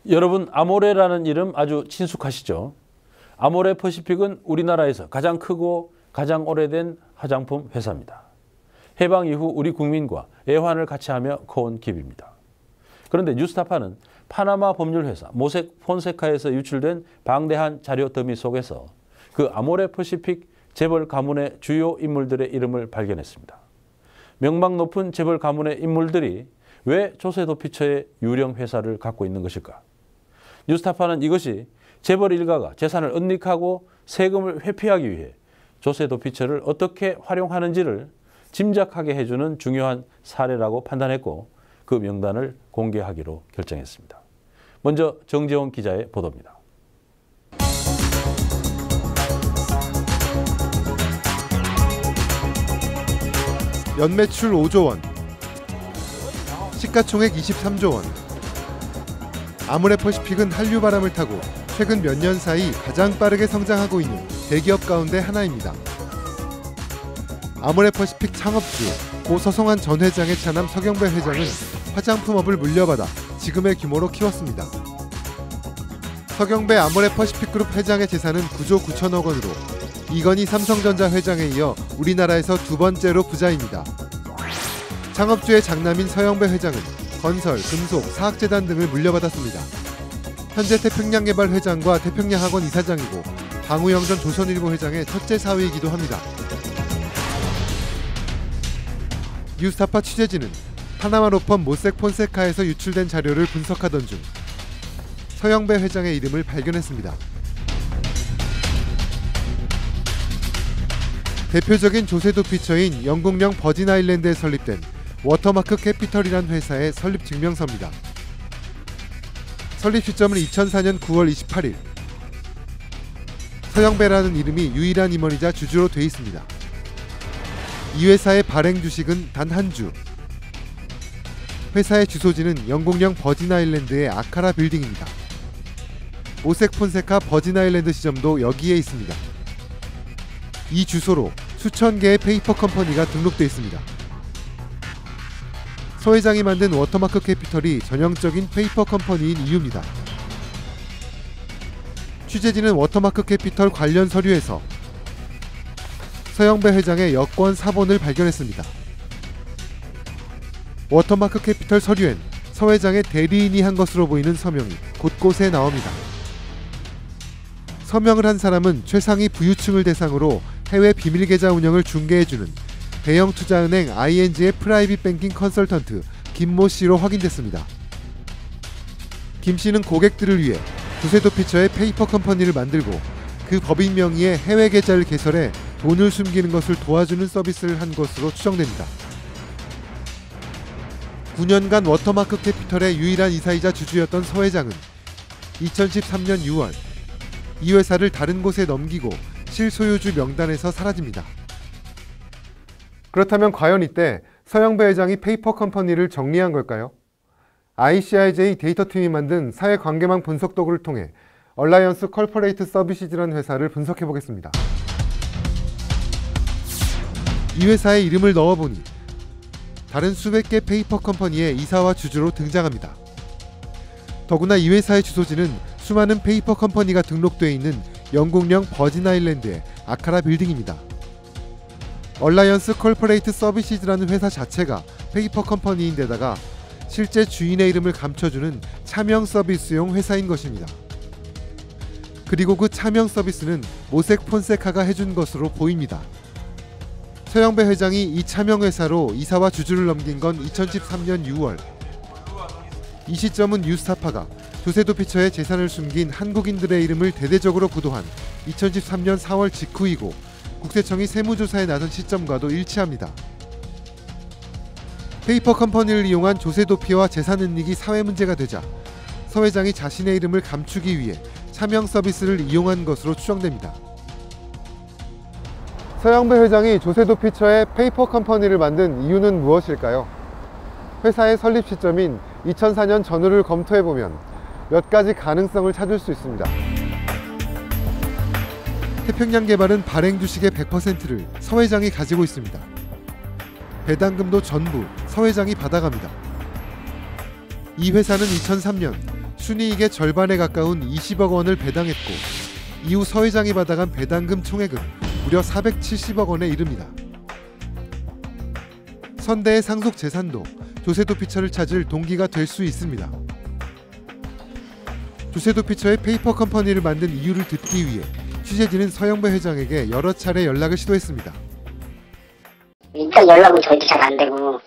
여러분, 아모레라는 이름 아주 친숙하시죠? 아모레 퍼시픽은 우리나라에서 가장 크고 가장 오래된 화장품 회사입니다. 해방 이후 우리 국민과 애환을 같이 하며 커온 기업입니다. 그런데 뉴스타파는 파나마 법률 회사 모색 폰세카에서 유출된 방대한 자료 더미 속에서 그 아모레 퍼시픽 재벌 가문의 주요 인물들의 이름을 발견했습니다. 명망 높은 재벌 가문의 인물들이 왜 조세도피처의 유령 회사를 갖고 있는 것일까? 뉴스타파는 이것이 재벌 일가가 재산을 은닉하고 세금을 회피하기 위해 조세도피처를 어떻게 활용하는지를 짐작하게 해주는 중요한 사례라고 판단했고 그 명단을 공개하기로 결정했습니다. 먼저 정재원 기자의 보도입니다. 연매출 5조 원, 시가총액 23조 원. 아모레 퍼시픽은 한류 바람을 타고 최근 몇 년 사이 가장 빠르게 성장하고 있는 대기업 가운데 하나입니다. 아모레 퍼시픽 창업주 고 서성환 전 회장의 차남 서경배 회장은 화장품업을 물려받아 지금의 규모로 키웠습니다. 서경배 아모레 퍼시픽 그룹 회장의 재산은 9조 9천억 원으로 이건희 삼성전자 회장에 이어 우리나라에서 두 번째로 부자입니다. 창업주의 장남인 서영배 회장은 건설, 금속, 사학재단 등을 물려받았습니다. 현재 태평양개발 회장과 태평양학원 이사장이고 방우영 전 조선일보 회장의 첫째 사위이기도 합니다. 뉴스타파 취재진은 파나마 로펌 모색 폰세카에서 유출된 자료를 분석하던 중 서영배 회장의 이름을 발견했습니다. 대표적인 조세도피처인 영국령 버진아일랜드에 설립된 워터마크 캐피털이란 회사의 설립 증명서입니다. 설립 시점은 2004년 9월 28일. 서영배라는 이름이 유일한 임원이자 주주로 돼 있습니다. 이 회사의 발행 주식은 단 한 주. 회사의 주소지는 영국령 버진아일랜드의 아카라 빌딩입니다. 모색 폰세카 버진아일랜드 지점도 여기에 있습니다. 이 주소로 수천 개의 페이퍼 컴퍼니가 등록돼 있습니다. 서 회장이 만든 워터마크 캐피털이 전형적인 페이퍼 컴퍼니인 이유입니다. 취재진은 워터마크 캐피털 관련 서류에서 서영배 회장의 여권 사본을 발견했습니다. 워터마크 캐피털 서류엔 서 회장의 대리인이 한 것으로 보이는 서명이 곳곳에 나옵니다. 서명을 한 사람은 최상위 부유층을 대상으로 해외 비밀계좌 운영을 중개해주는 대형 투자은행 ING의 프라이빗 뱅킹 컨설턴트 김모 씨로 확인됐습니다. 김 씨는 고객들을 위해 조세도피처의 페이퍼 컴퍼니를 만들고 그 법인 명의의 해외 계좌를 개설해 돈을 숨기는 것을 도와주는 서비스를 한 것으로 추정됩니다. 9년간 워터마크 캐피털의 유일한 이사이자 주주였던 서 회장은 2013년 6월 이 회사를 다른 곳에 넘기고 실소유주 명단에서 사라집니다. 그렇다면 과연 이때 서영배 회장이 페이퍼 컴퍼니를 정리한 걸까요? ICIJ 데이터팀이 만든 사회관계망 분석 도구를 통해 얼라이언스 컬퍼레이트 서비시즈라는 회사를 분석해보겠습니다. 이 회사의 이름을 넣어보니 다른 수백 개 페이퍼 컴퍼니의 이사와 주주로 등장합니다. 더구나 이 회사의 주소지는 수많은 페이퍼 컴퍼니가 등록되어 있는 영국령 버진아일랜드의 아카라 빌딩입니다. 얼라이언스 컬퍼레이트 서비시즈라는 회사 자체가 페이퍼 컴퍼니인데다가 실제 주인의 이름을 감춰주는 차명 서비스용 회사인 것입니다. 그리고 그 차명 서비스는 모색 폰세카가 해준 것으로 보입니다. 서영배 회장이 이 차명 회사로 이사와 주주를 넘긴 건 2013년 6월. 이 시점은 뉴스타파가 조세도피처의 재산을 숨긴 한국인들의 이름을 대대적으로 보도한 2013년 4월 직후이고 국세청이 세무조사에 나선 시점과도 일치합니다. 페이퍼 컴퍼니를 이용한 조세도피와 재산 은닉이 사회 문제가 되자 서 회장이 자신의 이름을 감추기 위해 차명 서비스를 이용한 것으로 추정됩니다. 서영배 회장이 조세도피처의 페이퍼 컴퍼니를 만든 이유는 무엇일까요? 회사의 설립 시점인 2004년 전후를 검토해보면 몇 가지 가능성을 찾을 수 있습니다. 태평양개발은 발행 주식의 100%를 서 회장이 가지고 있습니다. 배당금도 전부 서 회장이 받아갑니다. 이 회사는 2003년 순이익의 절반에 가까운 20억 원을 배당했고 이후 서 회장이 받아간 배당금 총액은 무려 470억 원에 이릅니다. 선대의 상속 재산도 조세도 피처를 찾을 동기가 될 수 있습니다. 조세도 피처의 페이퍼 컴퍼니를 만든 이유를 듣기 위해 취재진은 서영배 회장에게 여러 차례 연락을 시도했습니다. 일단 연락은 저희도 잘 안 되고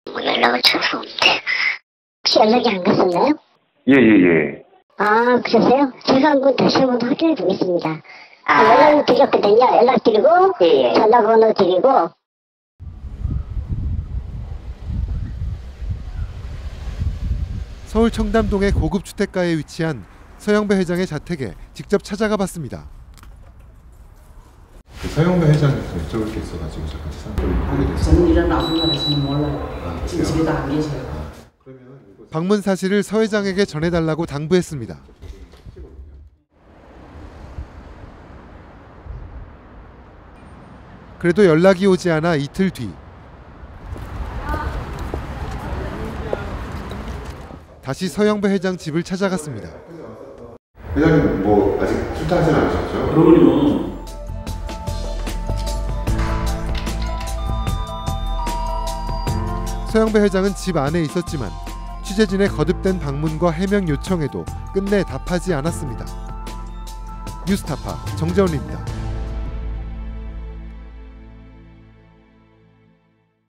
연락을 쳐서 없대. 혹시 연락이 안 갔었나요? 예. 아, 그러세요? 제가 한번 다시 한번 확인해 보겠습니다. 연락을 드렸거든요. 연락 드리고 전화번호 드리고. 서울 청담동의 고급 주택가에 위치한 서영배 회장의 자택에 직접 찾아가 봤습니다. 서영배 회장님께 여쭤볼 게 있어가지고 잠깐 시상을 하게 됐어요. 저는 이런 나쁜 날에서는 몰라요. 지금 집에도 안 계세요. 방문 사실을 서 회장에게 전해달라고 당부했습니다. 그래도 연락이 오지 않아 이틀 뒤 다시 서영배 회장 집을 찾아갔습니다. 회장님 뭐 아직 출타하진 않으셨죠? 그러면요. 서영배 회장은 집 안에 있었지만 취재진의 거듭된 방문과 해명 요청에도 끝내 답하지 않았습니다. 뉴스타파 정재원입니다.